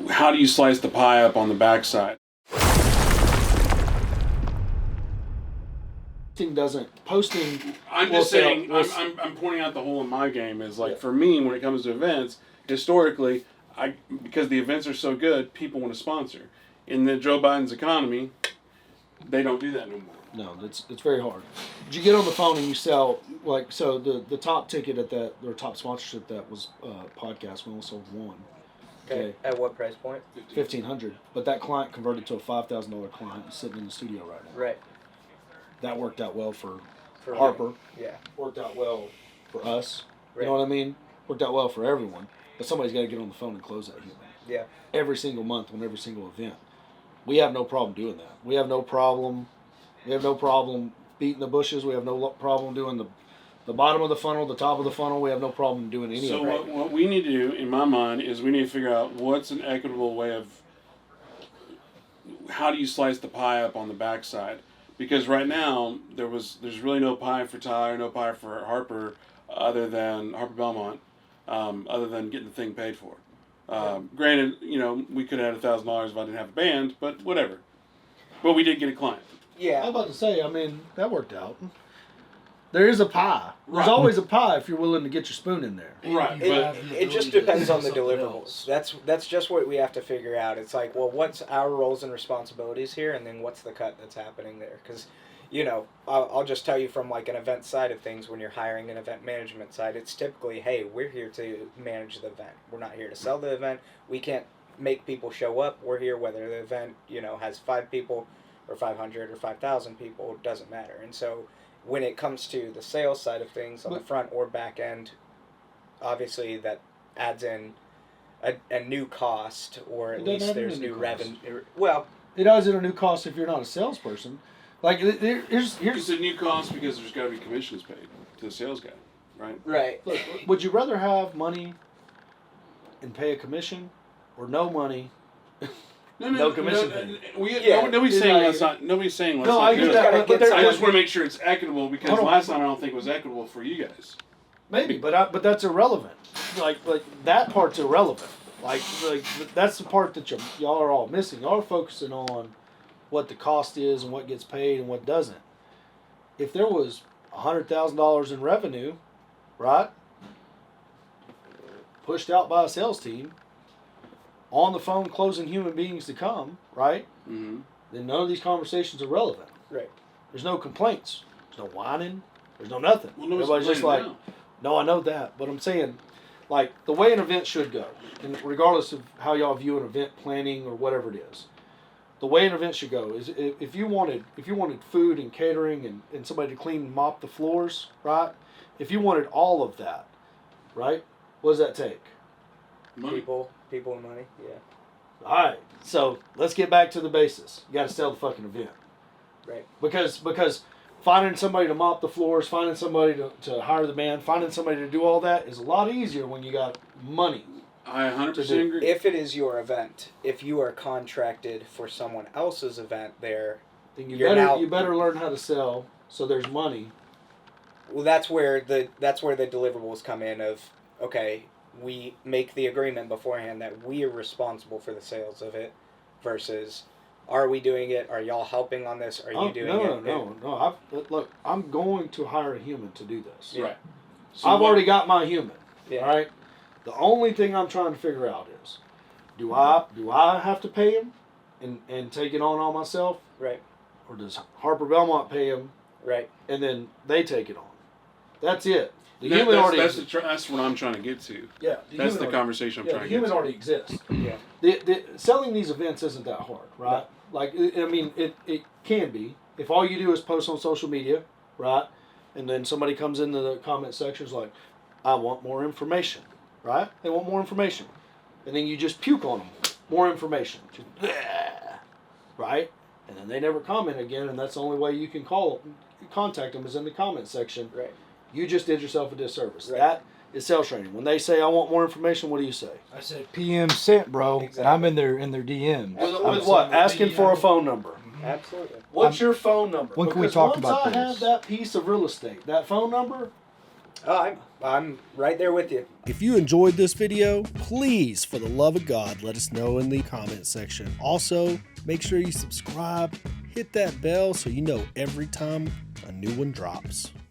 how do you slice the pie up on the backside? Posting. I'm just saying. I'm pointing out the hole in my game is like for me when it comes to events. Historically, because the events are so good, people want to sponsor. In the Joe Biden's economy, they don't do that no more. No, it's very hard. Did you get on the phone and you sell the top ticket at that or top sponsorship that was podcast? We only sold one. Okay. At what price point? $1,500. But that client converted to a $5,000 client sitting in the studio right now. Right. That worked out well for Harper. Yeah. Worked out well for us. Right. You know what I mean? Worked out well for everyone. But somebody's got to get on the phone and close that human. Yeah. Every single month on every single event. We have no problem doing that. We have no problem beating the bushes. We have no problem doing the bottom of the funnel, the top of the funnel. We have no problem doing any of that. So what we need to do, in my mind, is we need to figure out what's an equitable way of how do you slice the pie up on the backside. Because right now, there's really no pie for Tyler, no pie for Harper, other than Harper Belmont, other than getting the thing paid for. Granted, we could have had $1,000 if I didn't have a band, but whatever. But we did get a client. Yeah. I was about to say, that worked out. There is a pie. There's Right. always a pie if you're willing to get your spoon in there. Right. It just depends on the deliverables. That's just what we have to figure out. It's like, well, what's our roles and responsibilities here, and then what's the cut that's happening there? Because, I'll just tell you from like an event side of things, when you're hiring an event management side, it's typically, hey, we're here to manage the event. We're not here to sell the event. We can't make people show up. We're here whether the event, has 5 people or 500 or 5,000 people, it doesn't matter. And so when it comes to the sales side of things on the front or back end, obviously that adds in a new cost, or at least there's new revenue. Well, it adds in a new cost if you're not a salesperson. Like here's It's a new cost because there's got to be commissions paid to the sales guy, right? right. Look, would you rather have money and pay a commission, or no money? No commission paid. Nobody's saying let's not. Nobody's saying let's No, not I do get it. that, but I just want to make sure it's equitable because Hold on. last time I don't think it was equitable for you guys. Maybe, but that's irrelevant. Like that part's irrelevant. Like that's the part that y'all are all missing. Y'all are focusing on what the cost is and what gets paid and what doesn't. If there was $100,000 in revenue, right, pushed out by a sales team, on the phone closing human beings to come, right, Mm-hmm. then none of these conversations are relevant. Right. There's no complaints. There's no whining. There's no nothing. Well, nobody's Everybody's just like, complaining no, I know that, but I'm saying, like, the way an event should go, and regardless of how y'all view an event planning or whatever it is, the way an event should go is if you wanted food and catering and somebody to clean and mop the floors, right? If you wanted all of that, right? What does that take? Money. People and money. Yeah. All right. So let's get back to the basis. You got to sell the fucking event. Right. Because finding somebody to mop the floors, finding somebody to hire the band, finding somebody to do all that is a lot easier when you got money. I 100% agree. If it is your event, if you are contracted for someone else's event there, Then you better learn how to sell so there's money. well, that's where the deliverables come in of, okay, we make the agreement beforehand that we are responsible for the sales of it versus are we doing it? Are y'all helping on this? Are you doing it? No. Look, I'm going to hire a human to do this. Right. So I've already got my human. Yeah. All right. The only thing I'm trying to figure out is, do I have to pay him and take it on all myself, Right. or does Harper Belmont pay him Right. and then they take it on? That's it. The human already exists. That's what I'm trying to get to. Yeah. That's the conversation I'm trying the to get human to. already exists. Yeah. The selling these events isn't that hard, right? Like, I mean, it can be. If all you do is post on social media, right? And then somebody comes into the comment sections like, I want more information, right? They want more information. And then you just puke on them. More information. Just, right? And then they never comment again, and that's the only way you can contact them is in the comment section. Right. You just did yourself a disservice. Right. That is sales training. When they say, I want more information, what do you say? I said PM sent, bro. Exactly. And I'm in their DMs. With what? Asking for a phone number. Absolutely. What's your phone number? When can we Because talk once about I this? have that piece of real estate, that phone number, Oh, I'm right there with you. If you enjoyed this video, please, for the love of God, let us know in the comment section. Also, make sure you subscribe, hit that bell so you know every time a new one drops.